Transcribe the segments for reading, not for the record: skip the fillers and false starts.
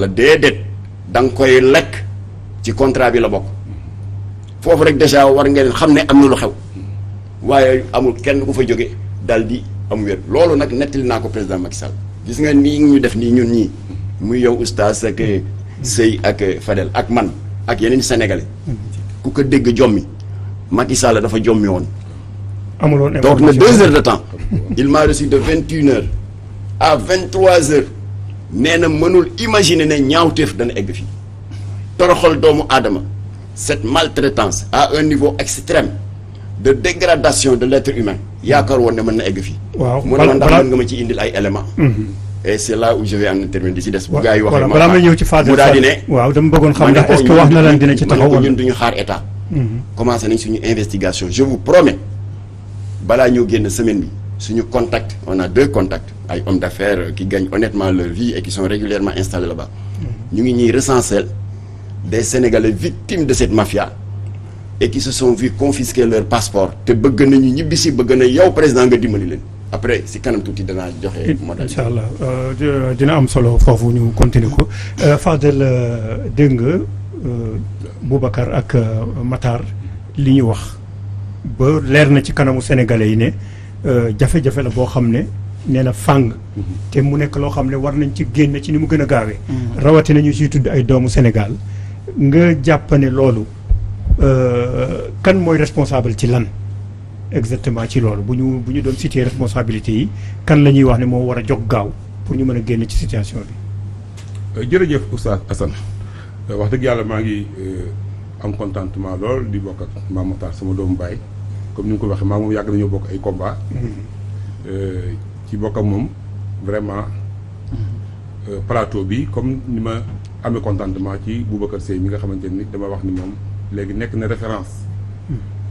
la déedéet da nga koy lekk ci contrat bi la bokk foofu rek déjà war ngeen xam ne am na lu xew waaye amul kenn ku fa jóge daal di am wér loolu nag nettali naa ko président Macky Sall gis nga nii ñu def nii ñun ñii muy yow oustaz ak Sey ak Fadel ak man ak yeneen sénégalais ku ko dégg jommi Macky Sall dafa jommi woon. amul woon donc na 2 heures de temps il m'a reçu de 21h à 23h nee na mënul imaginer ne ñaawteef dana egg fii toroxal doomu aadama cette maltraitance à un niveau extrême de dégradation de l'être humain yaakaar woon ne mën na egg fii. waaw mu ne ma ndax mën nga ma ci indil ay éléments. et c'est là où je vais en intervenir di si des. bu gars yi waxee balaa may ñëw ci phase mu daal di ne. waaw dama bëggoon xam ndax est-ce que wax na leen dina ci taxaw wala ñun duñu xaar état. commencé nañ suñu investigation je vous promets balaa ñoo génn semaine bi suñu contact on a 2 contacts ay hommes d'affaires qui gagnent honnêtement leur vie et qui sont régulièrement installés là-bas. ñu ngi ñuy recenser des Sénégalais victimes de cette mafia et qui se sont vus confisquer leur passeport te bëgg nañu ñibbisi bëgg na yow président nga dimbali leen. après si kanam tuuti danaa joxe. modèle incha allah dina am solo foofu ñu continuer ko Fadel dégg nga Boubacar ak Matar li ñu wax ba leer na ci kanamu sénégalais yi ne jafe-jafe la boo xam ne nee na fàng. te mu nekk loo xam ne war nañ ci génn ci ni mu gën a gaawee. rawatina ñu siy tudd ay doomu Sénégal nga jàpp ne loolu kan mooy responsable ci lan. exactement ci loolu bu ñu doon citer responsabilité yi kan la ñuy wax ne moo war a jóg gaaw pour ñu mën a génn ci situation bi. jërëjëf Oustaz Assane wax dëgg yàlla maa ngi am contentement lool di bokk ak Mame Makhtar sama doomu baay comme ni nga ko waxee maa moom yàgg nañoo bokk ay combat ci bokk ak moom vraiment plateau bi comme ni ma amee contentement ci Boubacar Seye mi nga xamante ni dama wax ni moom léegi nekk na référence.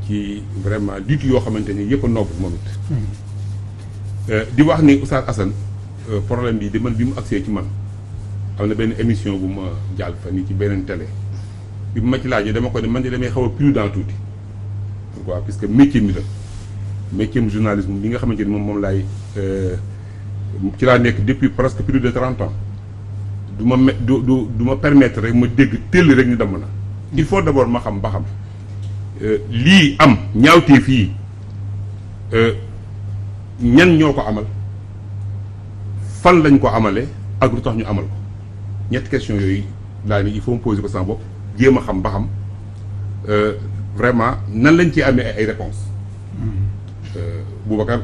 ci vraiment lutte yoo xamante ni yëpp a nopp moom it di wax ni Oustaz Assane problème bi di man bi mu agsee ci man am na benn émission bu ma jàll fa nii ci beneen télé bi ma ci laajee dama ko ne man de damay xaw a prudent tuuti pourquoi puisque métier mi la métier mu journalisme bi nga xamante ni moom laay ci laa nekk depuis presque plus de 30 ans du ma permettre rek ma dégg tëll rek ni damm na il faut d'abord ma xam ba xam lii am ñaawtee fii ñan ñoo ko amal fan lañ ko amale ak lu tax ñu amal ko ñetti question yooyu laa ni il faut me poser ko sama bopp jéem a xam ba xam vraiment nan lañ ci amee ay réponses Boubacar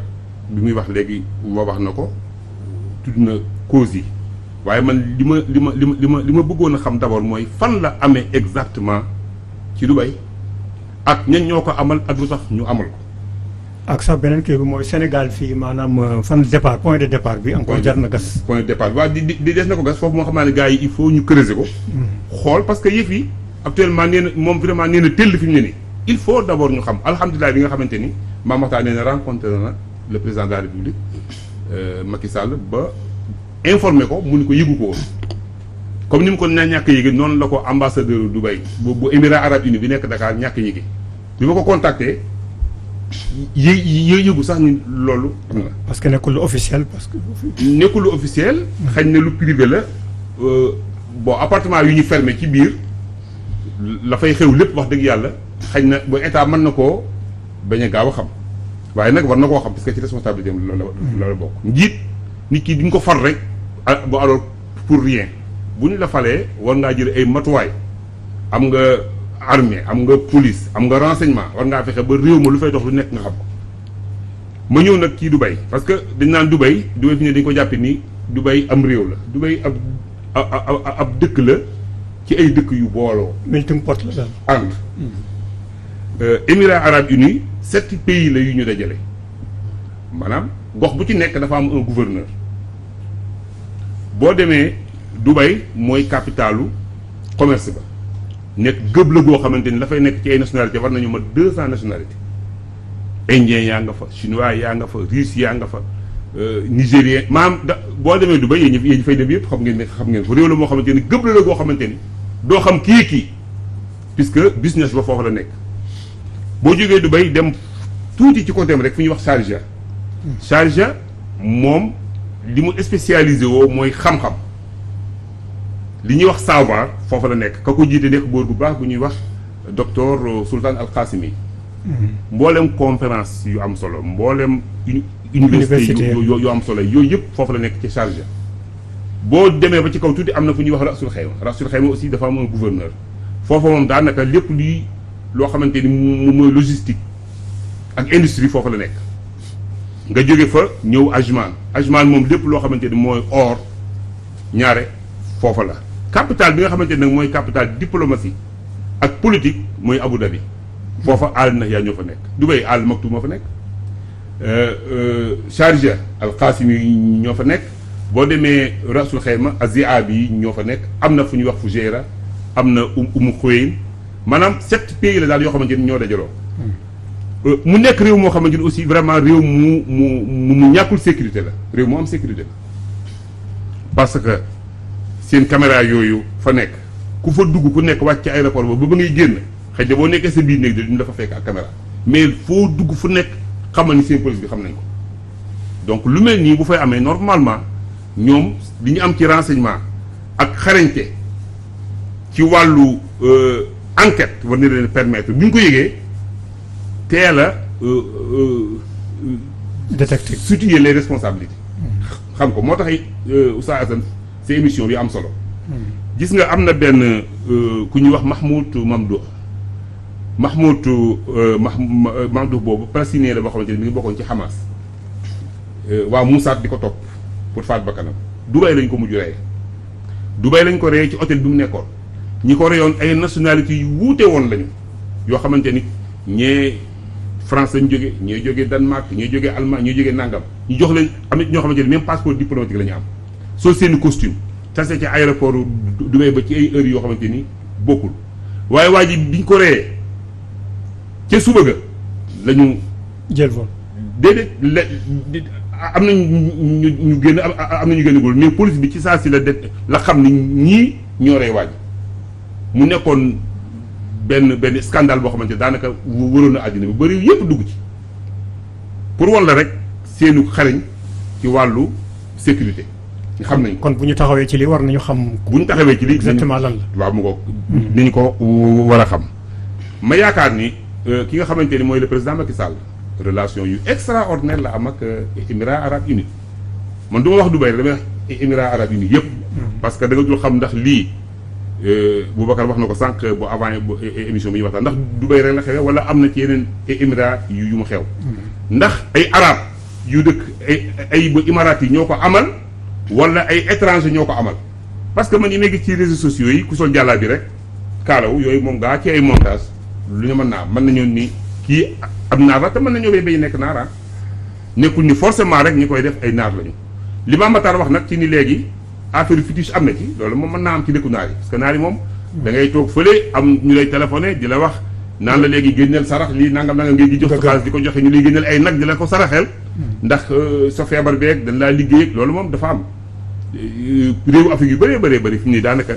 bi muy wax léegi wax na ko tudd na causes yi waaye man li ma bëggoon a xam d'abord mooy fan la amee exactement ci Dubaï ak ñan ñoo ko amal ak lu tax ñu amal ko. ak sax beneen kii bi mooy Sénégal fii maanaam fan départ point de départ bi. encore jar na gas. point de départ bi waaw di des na ko gas foofu moo xam naa ne gars yi il faut ñu creuser ko. xool parce que yëf yi actuellement nee na moom vraiment nee na tëll fi mu ne nii. il faut d'abord ñu xam alhamdulilah bi nga xamante ni Mame Makhtar nee na rencontré na le président de la République Macky Sall ba informé ko mu ni ko yëgu ko woon. comme ni mu ko ñàkk yéegi noonu la ko ambassadeur Dubaï bu Émirats Arabes Unis bi nekk Dakar ñàkk yéegi bi ma ko contacté yëgu sax ni loolu am na. parce que nekkul lu officiel parce que. nekkul lu officiel. xañ na lu privé la bon appartement yu ñu fermé ci biir la fay xew lépp wax dëgg yàlla xañ na ba état mën na koo bañ a gaaw a xam waaye nag war na koo xam parce que ci responsabilité am la bokk. njiit nit ki duñ ko far rek bu alors pour rien. bu ñu la falee war ngaa jël ay matuwaay am nga armée am nga police am nga renseignement war ngaa fexe ba réew ma lu fay dox lu nekk nga xam ko ma ñëw nag ci Dubaï parce que dañ naan Dubaï fi ne dañ ko jàppe ni Dubaï am réew la Dubaï ab dëkk la ci ay dëkk yu booloo. melting pot la daal. ànd Émirats Arabes Unis 7 pays la yu ñu dajale maanaam gox bu ci nekk dafa am un gouverneur boo demee. Dubaï mooy capitalu commerce ba nekk gëb la goo xamante ni dafay nekk ci ay nationalité war nañu ma 200 nationalités indien yaa nga fa chinois yaa nga fa russe yaa nga fa nigérien maanaam boo demee Dubaï yéen ñi fay dem yëpp xam ngeen ko réew la moo xamante ni gëb la goo xamante ni doo xam kii puisque business ba foofu la nekk boo jógee Dubaï dem tuuti ci côté rek fu ñuy wax Sharjah moom li mu spécialisé woo mooy xam-xam li ñuy wax savoir foofu la nekk ka ko jiite nekk góor bu baax bu ñuy wax docteur Sultan Al Qasimi. mboolem conférence yu am solo mboolem. université yu am solo yooyu yëpp foofu la nekk ci chargé. boo demee ba ci kaw tuuti am na fu ñuy wax rasul xayma aussi dafa am un gouverneur foofa moom daanaka lépp luy loo xamante ni mooy logistique ak industrie foofu la nekk nga jóge fa ñëw Ajman moom lépp loo xamante ni mooy or ñaare foofa la capital bi nga xamante ni nag mooy capital diplomatie ak politique mooy Abu Dhabi foofa Al Nahyan ñoo fa nekk Dubaï Al Maktoum moo fa nekk Sharjah Al Qasimi ñoo fa nekk boo demee rasul xayma Aziab yi ñoo fa nekk am na fu ñuy wax Fujairah am na Khowein maanaam 7 pays la daal yoo xamante ni ñoo dajaloo. mu nekk réew moo xamante ni aussi vraiment réew mu ñàkkul sécurité la réew mu am sécurité la parce que seen caméra yooyu fa nekk ku fa dugg ku nekk wàcc ci aéroport ba ngay génn xëy na boo nekkee sa biir néeg duñ la fa fekk ak caméra mais foo dugg fu nekk xamal ni seen police bi xam nañ ko donc lu mel nii bu fay amee normalement ñoom li ñu am ci renseignement ak xarañte ci wàllu enquête war na leen permettre bu ñu ko yëgee teel a détecter situer les responsabilités xam ko moo tax Oustaz Assane ces émissions yu am solo gis nga am na benn ku ñuy wax Mamdouh boobu palestinien la boo xamante ni mi ngi bokkoon ci Hamas waa Moussad di ko topp pour faat bakkanam Dubaï lañ ko mujj rey Dubaï lañ ko rey ci hôtel bi mu nekkoon ñi ko reyoon ay nationalités yu wuute woon lañu yoo xamante ni ñee France lañ jóge ñee jógee Danemark ñee jógee Allemagne ñee jógee nangam ñu jox leen am ñoo xamante ni même passeport diplomatique la ñu am soo seeni costume tase ci aéroport Dubaï ba ci ay heures yoo xamante ni bokkul waaye waa ji biñ ko reyee ca suba ga la ñu jël vol déedéet am na ñu génn am na ñu génn góor mais police bi ci saa si la xam ni ñii ñoo rey waa ji mu nekkoon benn scandale boo xamante ne daanaka wëroon na àddina bi bëri yëpp dugg ci pour walla rek seenu xarañ ci wàllu sécurité xam nañ kon bu ñu taxawee ci li war nañu xam. bu ñu taxawee ci li exactement lan la. waaw mu ko ni ñu ko war a xam. ma yaakaar ni ki nga xamante ni mooy le président Macky Sall relation yu extraordinaire la am ak Émirats Arabes Unis man du ma wax Dubaï damay wax Émirats Arabes Unis yëpp. parce que da nga dul xam ndax lii. Boubacar wax na ko sànq bu avant émission bi ñuy waxtaan ndax Dubaï rek la xewee wala am na ci yeneen émirats yu mu xew. ndax ay arab yu dëkk ay ba imarat yi ñoo ko amal wala ay étranger ñoo ko amal parce que man yi may gis ci réseaux sociaux yi ku sol jàllaa bi rek kaalaw yooyu moom gaa ci ay montage lu ñu mën naa mën nañoo ni kii ab naar la te mën nañoo bay nekk naara nekkul ni forcément rek ñi koy def ay naar lañu li ma Matar wax nag ci ni léegi. affaire fétiche am na ci loolu moom mën naa am ci dëkku naar yi parce que naar yi moom da ngay toog fële am ñu lay téléphoné di la wax naan la léegi génneel sarax lii nangam ngay di jox sa xaalis di ko joxe ñu lay génneel ay nag di la ko saraxeel ndax sa feebar beeg dañ laa liggéey ak loolu moom dafa am réewu Afrique yu bëree bëri fi mu ne daanaka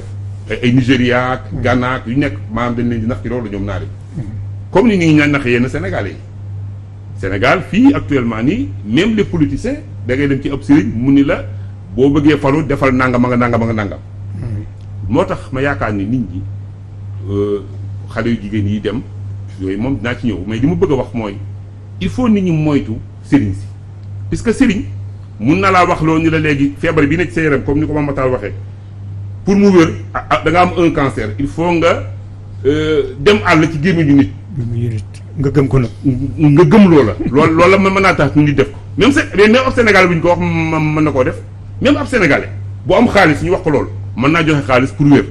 ay Nigéria ak Ghana ak yu nekk maanaam dañ leen di nax ci loolu ñoom naar yi comme ni ñu ngi nax yenn Sénégalais yi Sénégal fii actuellement nii même les politiciens da ngay dem ci ëpp sëriñ mu ni la boo bëggee falu defal nangam nga nangam moo tax ma yaakaar ni nit ñi xale yu jigéen yi dem yooyu moom dinaa ci ñëw mais li mu bëgg a wax mooy il faut nit ñi moytu sëriñ si puisque sëriñ mun na laa wax loolu ni la léegi feebar bi nekk sa yaram comme ni ko Mame Matar waxee pour mu wér da nga am un cancer il faut nga dem àll ci gémmiñu nit nga gëm ko nag nga gëm loola loolu la mën naa tax nit def ko même ab Sénégal bu ñu ko wax mën na koo def même ab sénégalais bu am xaalis ñu wax ko loolu mën naa joxe xaalis pour wér.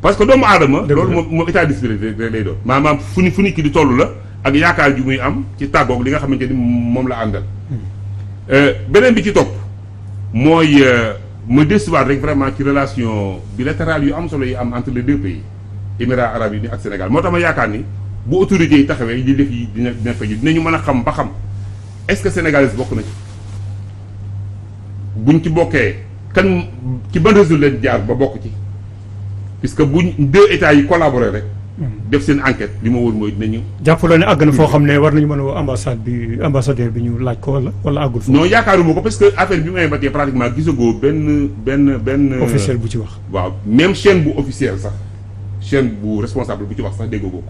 parce que doomu aadama. loolu moom état d'esprit lay doon. maanaam fu ni ki di toll la ak yaakaar ju muy am ci tàggoog li nga xamante ni moom la àndal. beneen bi ci topp mooy ma desuwaat rek vraiment ci relation bilatérale yu am solo yi am entre les deux pays Émirats Arabes Unis ak Sénégal moo tax ma yaakaar ni bu autorités yi taxawee li def yi dina fa ji dinañu mën a xam ba xam est-ce que sénégalais bokk na ci. buñ ci bokkee kan ci ban réseau leen jaar ba bokk ci puisque buñ deux états yi collaboré rek def seen enquête li ma wóor mooy dinañu. jàppaloo ne àgg na foo xam ne war nañu mën a woo ambassadeur bi ñu laaj ko wala àggul foofu. non yaakaaruma ko parce que affaire bi mu ba tey pratiquement gisagoo benn. officiel bu ci wax. waaw même chaîne bu officiel sax chaîne bu responsable bu ci wax sax déggagoo ko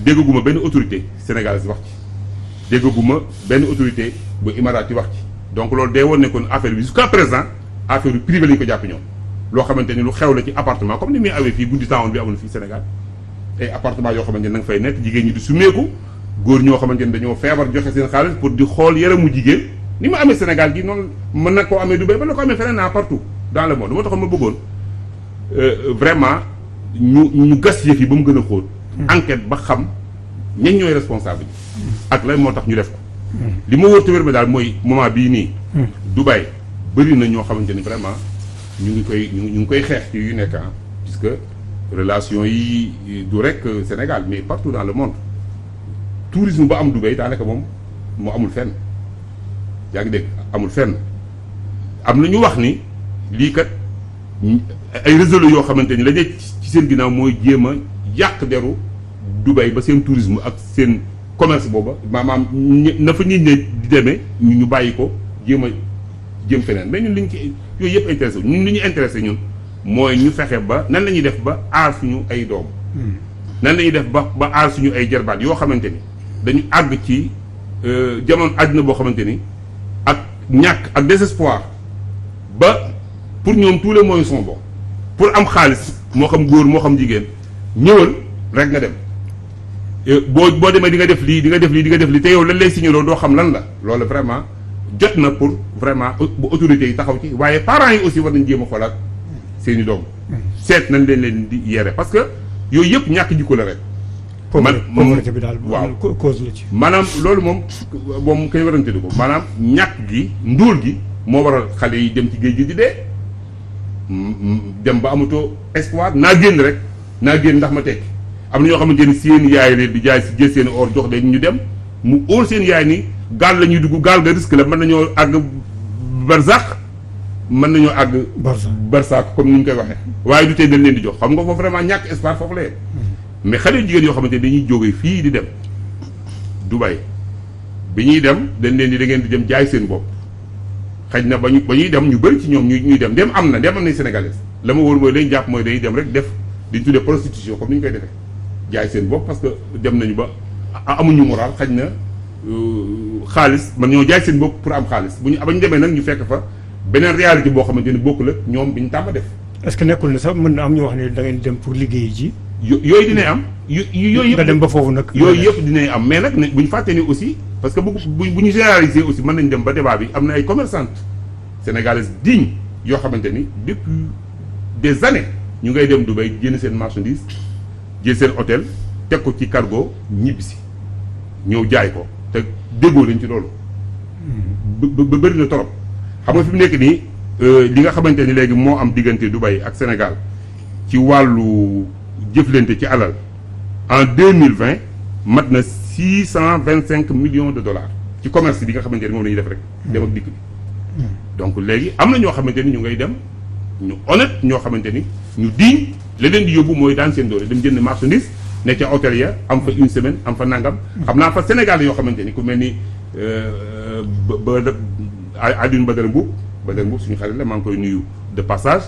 déggaguma benn autorité sénégalaise wax ci déggaguma benn autorité bu Émirats wax ci donc loolu day woon ne kon affaire bi jusqu'à présent affaire yu privé lañu ko jàpp ñoom loo xamante ni lu xew la ci appartement comme ni muy awee fii guddi temps bi amul fii Sénégal ay appartement yoo xamante ne da nga fay nekk jigéen ñi di sumeeku góor ñoo xamante ne dañoo feebar joxe seen xaalis pour di xool yaramu jigéen ni ma amee Sénégal gi noonu mën na koo amee Dubaï mën na ko amee feneen partout dans le monde moo taxoon ma bëggoon vraiment ñu gas yëf yi ba mu gën a xóot. enquête ba xam ñan ñooy responsable yi ak lan moo tax ñu def ko. li ma wóor te wér ma daal mooy moment bii nii. Dubaï bëri na ñoo xamante ni vraiment ñu ngi koy xeex ci yu nekk puisque relation yi du rek Sénégal mais partout dans le monde tourisme ba am Dubaï daanaka moom moo amul fenn yaa ngi dégg amul fenn am na ñu wax ni lii kat ay réseau yoo xamante ni la nekk ci seen ginnaaw mooy jéem a yàq deru Dubaï ba seen tourisme ak seen commerce booba maanaam na fa nit ñi di demee ñu bàyyi ko jëm feneen mais ñun liñ ci yooyu yëpp intéressé ñun li ñu intéressé ñun mooy ñu fexe ba nan la ñuy def ba aar suñu ay doom nan la ñuy def ba aar suñu ay jarbaat yoo xamante ni dañu àgg ci jamono àddina boo xamante ni ak ñàkk ak désespoir ba pour ñoom tous les moyens sont bons pour am xaalis moo xam góor moo xam jigéen ñëwal rek nga dem boo demee di nga def lii di nga def lii di nga def lii te yow lan lay signaloo doo xam lan la loolu vraiment jot na pour vraiment bu autorités yi taxaw ci waaye parents yi aussi war nañ jéem a xoolaat seeni doom seet nañ leen di yere parce que yooyu yëpp ñàkk jikko la rek. pauvreté bi daal waaw cause la ci. maanaam loolu moom kay warante du ko maanaam ñàkk gi ndóol gi moo waral xale yi dem ci géej gi di dee dem ba amatoo espoir naa génn rek naa génn ndax ma tekki am na ñoo xamante ni seen yaay leen di jaay si jël seen or jox leen ñu dem mu óor seen yaay ni gaal la ñuy dugg gaal ga risque la mën nañoo àgg barzak mën nañoo àgg barzak comme ni ñu koy waxee waaye du tey dañ leen di jox xam nga foofu vraiment ñàkk espoir foofu la yem mais xale yu jigéen yoo xamante ni dañuy jógee fii di dem Dubaï bi ñuy dem dañ leen di da ngeen di dem jaay seen bopp xëy na ba ñuy dem ñu bëri ci ñoom ñuy dem am na sénégalais la ma wóor mooy lañ jàpp mooy dañuy dem rek def di tuddee prostitution comme ni ñu koy defee jaay seen bopp parce que dem nañu ba amuñu moral xëy na xaalis man ñoo jaay seen bopp pour am xaalis ba ñu demee nag ñu fekk fa beneen réalité boo xamante ni bokkul ak ñoom bi ñu tàmm def. est-ce que nekkul ne sax mën na am ñu wax ne da ngeen dem pour liggéey ji. yooyu dinay am. yooyu yëpp nga dem ba foofu nag. yooyu yëpp dinay am mais nag bu ñu fàttee ni aussi parce que bu ñu généraliser aussi mën nañ dem ba débat bi am na ay commerçantes sénégalaises dignes yoo xamante ni depuis des années ñu ngay dem Dubaï jënd seen marchandise jël seen hôtel teg ko ci cargo ñibbisi ñëw jaay ko te déggoo lañ ci loolu. ba bëri na torop xam nga fi mu nekk nii li nga xamante ni léegi moo am diggante Dubaï ak Sénégal ci wàllu jëflante ci alal en 2020 mat na 625 millions de dollars ci commerce bi nga xamante ni moom la ñuy def rek. dem ak dikk bi. donc léegi am na ñoo xamante ni ñu ngay dem ñu honnête ñoo xamante ni ñu diñ la leen di yóbbu mooy daan seen doole dem jënd marchandise ne ca hôtel ya am fa une semaine am fa nangam. xam naa fa Sénégal yoo xamante ni ku mel ni Alioune Badara Mbuub suñu xarit la maa ngi koy nuyu de passage.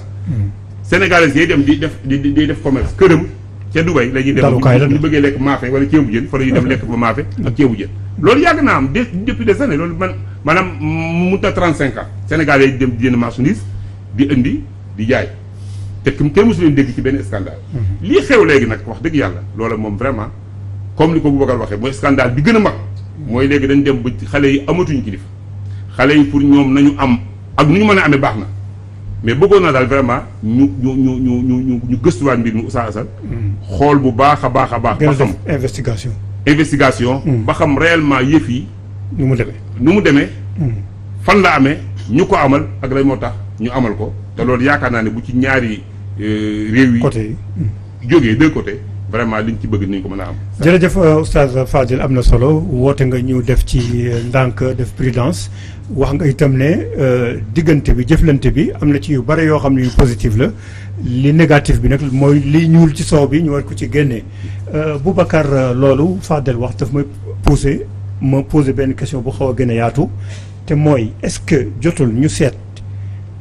Sénégalais yi dem di def commerce këram ca Dubaï la ñuy dem ñu bëggee lekk maafe wala ceebu jën fa la ñuy dem lekk fa maafe ak ceebu jën loolu yàgg naa am depuis des années loolu maanaam mu ta 35 ans Sénégalais yi dem di jënd marchandise di indi di jaay te kenn mosu leen dégg ci benn scandale lii xew léegi nag wax dëgg yàlla loola moom vraiment comme ni ko Boubacar waxee mooy scandale bi gën a mag mooy léegi dañ dem ba xale yi amatuñu kilifa xale yi pour ñoom nañu am ak nu ñu mën a amee baax na mais bëggoon na daal vraiment ñu gëstuwaat mbir mi Oustaz Assane xool bu baax a baax ba xam investigation ba xam réellement yëf yi nu mu demee fan la amee ñu ko amal ak lay moo tax ñu amal ko te loolu yaakaar naa ne bu ci ñaari réew yi jógee deux côtés vraiment liñ ci bëgg ni ko mën a am. jërëjëf oustaz Fadel am na solo woote nga ñu def ci ndànk def prudence wax nga itam ne diggante bi jëflante bi am na ci yu bare yoo xam ne yu positif la li négatif bi nag mooy li ñuul ci soow bi ñu war ko ci génnee Boubacar loolu Fadel wax daf may posé benn question bu xaw a gën a yaatu te mooy est-ce que jotul ñu seet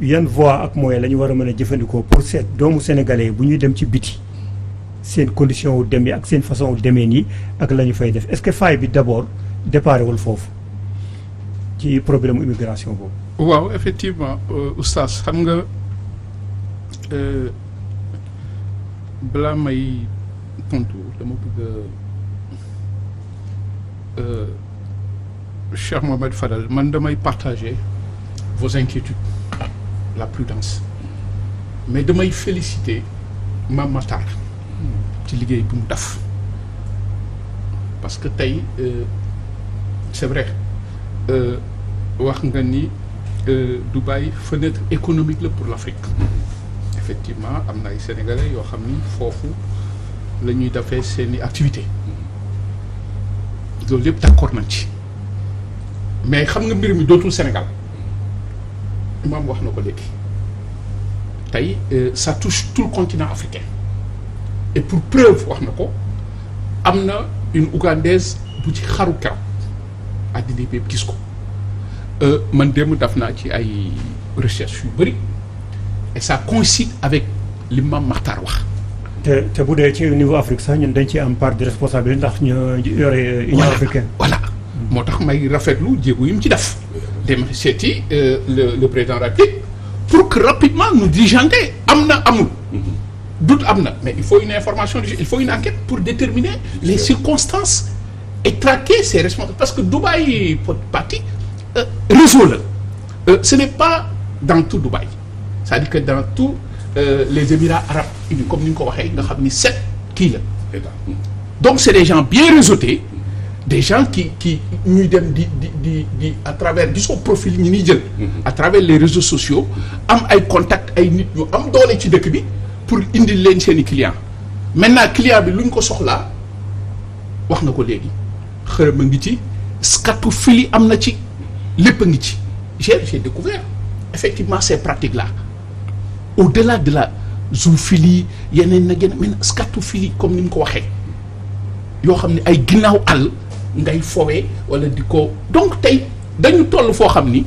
yan voie ak moyen la ñu war a mën a jëfandikoo pour seet doomu sénégalais bu ñuy dem ci biti seen condition wu dem yi ak seen façon wu demee nii ak la ñu fay def est-ce que faille bi d'abord déparé wul foofu ci problème immigration boobu. waaw effectivement oustaz xam nga balaa may tontu dama bëgg Cheikh Mohamed Fadel man damay partager vos inquiétudes la prudence mais damay féliciter Mame Matar ci liggéey bi mu def parce que tey c'est vrai wax nga ni Dubaï fenêtre économique la pour l'Afrique effectivement am na ay sénégalais yoo xam ni foofu la ñuy defee seeni activité loolu lépp d'accord nañ ci mais xam nga mbir mi dootul Sénégal Imam wax na ko léegi tey ça touche tout le continent africain et pour preuve wax na ko am na une ougandaise bu ci xaru keroog àddina bi yëpp gis ko man démb def naa ci ay recherche yu bëri et ça coïncide avec li Mame Makhtar wax. te bu dee ci niveau Afrique sax ñun dañ ci am part de responsabilité ndax ñu yore Union africaine. voilà moo tax may rafetlu jéego yi mu ci def. dem seeti le président de la République pour que rapidement nous diligenter am na amul. doute am na mais il faut une information il faut une enquête pour déterminer les circonstances et traquer ces responsables parce que Dubaï parti réseau la ce n'est pas dans tout Dubaï c'est-à-dire que dans tous les Émirats arabes unis comme ni nga ko waxee nga xam ni 7 kii la donc c'est des gens bien réseautés des gens qui ñuy dem di à travers gisoo profil ñi ñuy jël à travers les réseaux sociaux am ay contacts ay nit ñu am doole ci dëkk bi pour indil leen seeni client maintenant client bi lu ñu ko soxlaa wax na ko léegi xërëm a ngi ci scatophilie am na ci lépp a ngi ci j'ai découvert effectivement ces pratiques là au-delà de la zoophilie yeneen nag yeneen mais scatophilie comme ni mu ko waxee yoo xam ne ay ginnaaw àll ngay fowee wala di ko donc tey dañu toll foo xam ni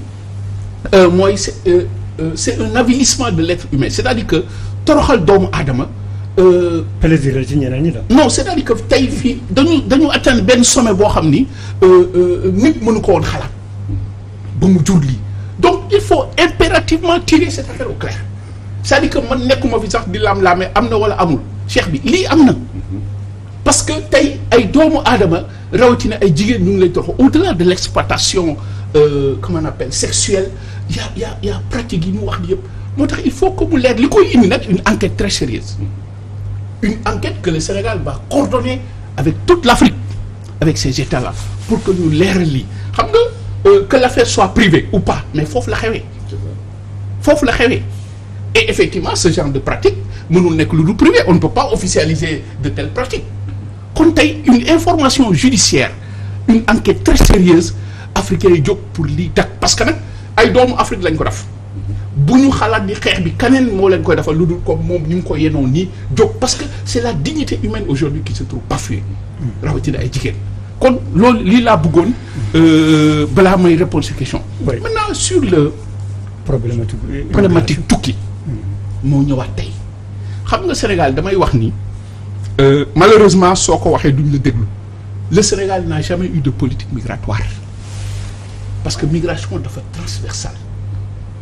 mooy c'est un avilissement de l'être humain c'est-à-dire que toroxal doomu aadama plaisir la ci ñeneen ñi la. non c'est-à-dire que tey fii dañu atteindre benn sommet boo xam ni nit mënu ko woon xalaat ba mu jur lii donc il faut impérativement tirer cette affaire au clair c'est-à-dire que man nekkuma fi sax di lam-laamee am na wala amul cheikh bi lii am na parce que tey ay doomu aadama rawatina ay jigéen ñu ngi lay toroxal au-delà de l'exploitation comment on appelle sexuelle y a pratique yi mu wax di yëpp moo tax il faut que mu leer li koy indi nag une enquête très sérieuse une enquête que le Sénégal va coordonner avec toute l'Afrique avec ces états-là pour que ñu leeral lii xam nga que l'affaire soit privée ou pas mais foofu la xewee foofu la xewee et effectivement ce genre de pratique mënul nekk lu du privé on ne peut pas officialiser de telles pratiques kon tey une information judiciaire une enquête très sérieuse africains yi jóg pour lii dak parce que nag ay doomu Afrique lañ ko def bu ñu xalaat ni xeex bi keneen moo leen koy defal lu dul comme moom ni mu ko yenoon nii jóg parce que c'est la dignité humaine aujourd'hui qui se trouve bafouée rawatina ay jigéen kon loolu lii laa bëggoon balaa may répondre ces questions maintenant sur le problématique tukki moo ñëwaat tey xam nga Sénégal damay wax ni malheureusement soo ko waxee duñ la déglu le Sénégal n'a jamais eu de politique migratoire parce que migration dafa transversale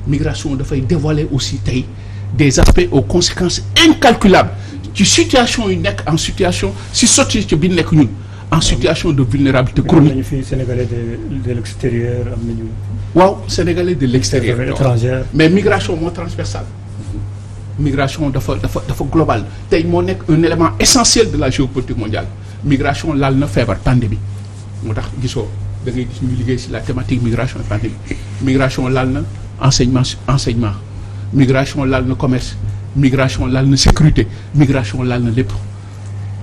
migration dafay dévoiler aussi tey des aspects aux conséquences incalculables ci situation yu nekk en situation si société bi nekk ñun en situation de vulnérabilité chronique. am nañu fi sénégalais de l'extérieur am nañu. waaw sénégalais de l'extérieur. étranger mais migration moo transversale. migration dafa global tey moo nekk un élément essentiel de la géopolitique mondiale migration laal na feebar pandémie moo tax gisoo da ngay gis ñu liggéey ci la thématique migration et pandémie migration laal na enseignement migration laal na commerce migration laal na sécurité migration laal na lépp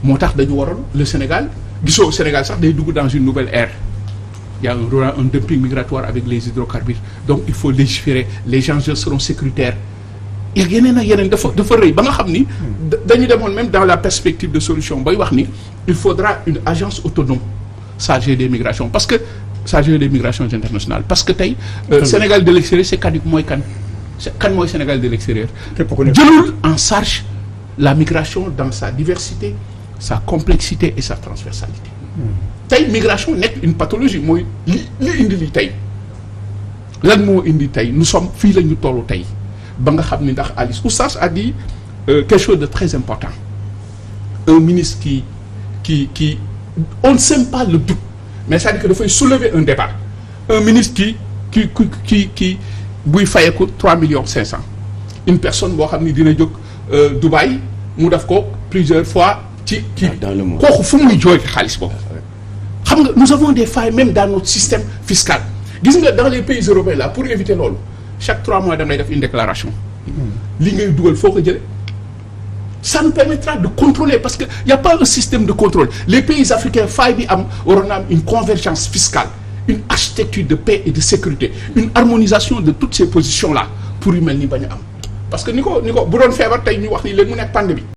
moo tax dañu waroon le Sénégal gisoo Sénégal sax day dugg dans une nouvelle ère. Il y a un dumping migratoire avec les hydrocarbures donc il faut légiférer les enjeux seront sécuritaires il y a yeneen ak yeneen dafa rëy ba nga xam ni dañu demoon même dans la perspective de solution bay wax ni il faudra une agence autonome chargée des migrations parce que chargée des migrations internationales parce que tey Sénégal de l'extérieur c'est kan mooy kan mooy Sénégal de l'extérieur jëlul en charge la migration dans sa diversité sa complexité et sa transversalité tey migration nekk une pathologie mooy li indi li tey lan moo indi tey nous sommes fii la ñu tollu tey ba nga xam ni ndax Alice Oustaz a dit quelque chose de très important un ministre qui on ne sème pas le doute mais c'est-à-dire que dafay soulever un débat un ministre qui buy fayeeku 3,5 millions une personne boo xam ni dina jóg Dubaï mu def ko plusieurs fois ci dans le monde kooku fu muy jooy xaalis boobu xam nga nous avons des failles même dans notre système fiscal gis nga dans les pays européens là pour éviter loolu chaque 3 mois da ngay def une déclaration li ngay dugal foo ko jëlee ça nous permettra de contrôler parce que y a pas un système de contrôle les pays africains faille bi am waroon na am une convergence fiscale une architecture de paix et de sécurité une harmonisation de toutes ces positions là pour yu mel ni bañ a am parce que ni ko bu doon feebar tey ñu wax ni léegi mu nekk pandémie